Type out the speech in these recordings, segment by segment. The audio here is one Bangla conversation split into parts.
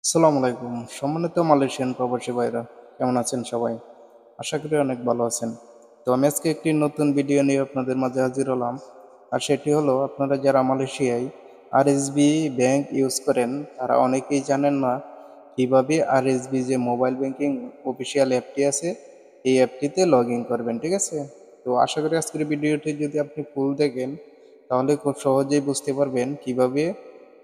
আসসালামু আলাইকুম। সম্মানিত মালয়েশিয়ান প্রবাসী ভাইরা, কেমন আছেন সবাই? আশা করি অনেক ভালো আছেন। তো আমি আজকে একটি নতুন ভিডিও নিয়ে আপনাদের মাঝে হাজির হলাম। আর সেটি হলো, আপনারা যারা মালয়েশিয়ায় আরএসবি ব্যাংক ইউজ করেন, তারা অনেকেই জানেন না কিভাবে আরএসবি যে মোবাইল ব্যাংকিং অফিসিয়াল অ্যাপটি আছে, এই অ্যাপটিতে লগ ইন করবেন, ঠিক আছে? তো আশা করি আজকের ভিডিওটি যদি আপনি ফুল দেখেন, তাহলে খুব সহজেই বুঝতে পারবেন কিভাবে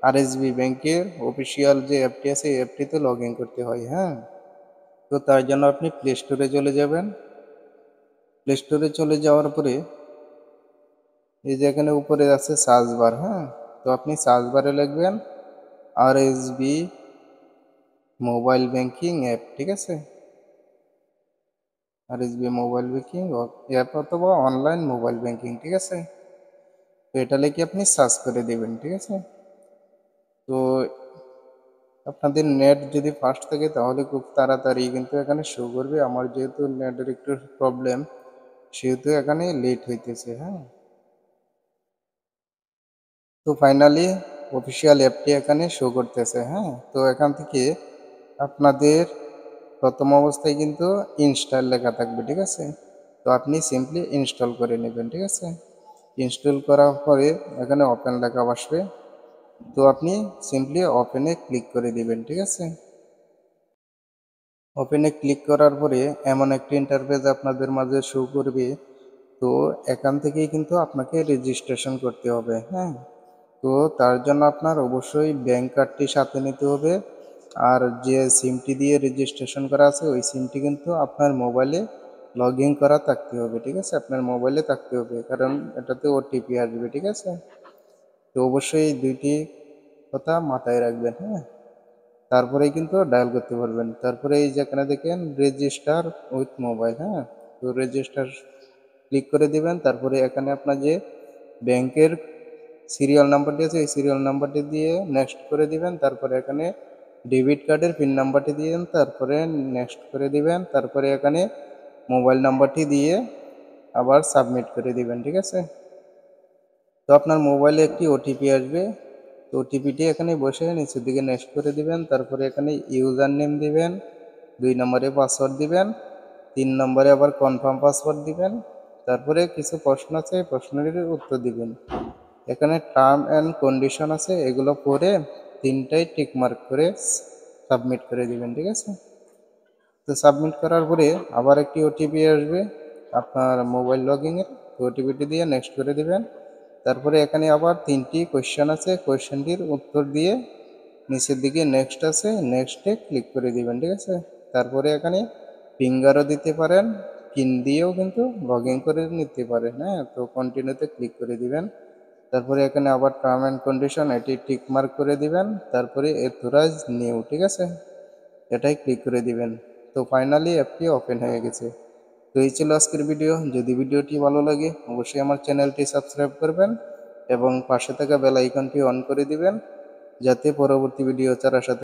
আরএসবি ব্যাংকের অফিসিয়াল যে অ্যাপটি আছে এই অ্যাপটিতে লগ ইন করতে হয়। হ্যাঁ, তো তার জন্য আপনি প্লে স্টোরে চলে যাবেন। প্লে স্টোরে চলে যাওয়ার পরে এই যে এখানে উপরে আছে সার্চ বার। হ্যাঁ, তো আপনি সার্চ বারে লিখবেন আরএসবি মোবাইল ব্যাংকিং অ্যাপ, ঠিক আছে? আরএসবি মোবাইল ব্যাংকিং অ্যাপ অথবা অনলাইন মোবাইল ব্যাংকিং, ঠিক আছে? তো এটা লিখে আপনি সার্চ করে দেবেন, ঠিক আছে? তো আপনাদের নেট যদি ফাস্ট থাকে তাহলে খুব তাড়াতাড়ি কিন্তু এখানে শো করবে। আমার যেহেতু নেটের একটু প্রবলেম, সেহেতু এখানে লেট হইতেছে। হ্যাঁ, তো ফাইনালি অফিসিয়াল অ্যাপটি এখানে শো করতেছে। হ্যাঁ, তো এখান থেকে আপনাদের প্রথম অবস্থায় কিন্তু ইনস্টল লেখা থাকবে, ঠিক আছে? তো আপনি সিম্পলি ইনস্টল করে নেবেন, ঠিক আছে? ইনস্টল করার পরে এখানে ওপেন লেখা আসবে। তো আপনি সিম্পলি ওপেনে ক্লিক করে দিবেন, ঠিক আছে? ওপেনে ক্লিক করার পরে এমন একটি ইন্টারফেস আপনাদের মাঝে শো করবে। তো এখান থেকেই কিন্তু আপনাকে রেজিস্ট্রেশন করতে হবে। হ্যাঁ, তো তার জন্য আপনার অবশ্যই ব্যাংক কার্ডটি সাথে নিতে হবে। আর যে সিমটি দিয়ে রেজিস্ট্রেশন করা আছে ওই সিমটি কিন্তু আপনার মোবাইলে লগ ইন করা থাকতে হবে, ঠিক আছে? আপনার মোবাইলে থাকতে হবে, কারণ এটাতে ওটিপি আসবে, ঠিক আছে? তো অবশ্যই এই দুইটি কথা মাথায় রাখবেন। হ্যাঁ, তারপরেই কিন্তু ডায়াল করতে পারবেন। তারপরে এই যে এখানে দেখেন রেজিস্টার উইথ মোবাইল। হ্যাঁ, তো রেজিস্টার ক্লিক করে দিবেন। তারপরে এখানে আপনার যে ব্যাংকের সিরিয়াল নাম্বারটি আছে এই সিরিয়াল নাম্বারটি দিয়ে নেক্সট করে দিবেন। তারপরে এখানে ডেবিট কার্ডের পিন নাম্বারটি দিবেন, তারপরে নেক্সট করে দিবেন। তারপরে এখানে মোবাইল নাম্বারটি দিয়ে আবার সাবমিট করে দিবেন, ঠিক আছে? তো আপনার মোবাইলে একটি ওটিপি আসবে। তো ওটিপিটি এখানে বসে নিচের দিকে নেক্সট করে দিবেন। তারপরে এখানে ইউজার নেম দিবেন, 2 নম্বরে পাসওয়ার্ড দিবেন, 3 নম্বরে আবার কনফার্ম পাসওয়ার্ড দিবেন। তারপরে কিছু প্রশ্ন আছে, এই প্রশ্নের উত্তর দিবেন। এখানে টার্ম অ্যান্ড কন্ডিশন আছে, এগুলো পড়ে 3টাই টিক মার্ক করে সাবমিট করে দিবেন, ঠিক আছে? তো সাবমিট করার পরে আবার একটি ওটিপি আসবে আপনার মোবাইল লগইনের। তো ওটিপিটি দিয়ে নেক্সট করে দিবেন। তারপরে এখানে আবার 3টি কোয়েশ্চেন আছে, কোয়েশ্চেনটির উত্তর দিয়ে নিচের দিকে নেক্সট আছে, নেক্সটে ক্লিক করে দিবেন, ঠিক আছে? তারপরে এখানে ফিঙ্গারও দিতে পারেন, পিন দিয়েও কিন্তু লগ ইন করে নিতে পারেন। হ্যাঁ, তো কন্টিনিউতে ক্লিক করে দিবেন। তারপরে এখানে আবার টার্ম অ্যান্ড কন্ডিশন এটি টিক মার্ক করে দিবেন। তারপরে এথরাইজ নিউ, ঠিক আছে? এটাই ক্লিক করে দিবেন। তো ফাইনালি অ্যাপটি ওপেন হয়ে গেছে। তো এই ছিল আজকের ভিডিও। যদি ভিডিওটি ভালো লাগে অবশ্যই আমার চ্যানেলটি সাবস্ক্রাইব করবেন এবং পাশে থাকা বেল আইকনটি অন করে দিবেন, যাতে পরবর্তী ভিডিও ছাড়ার সাথে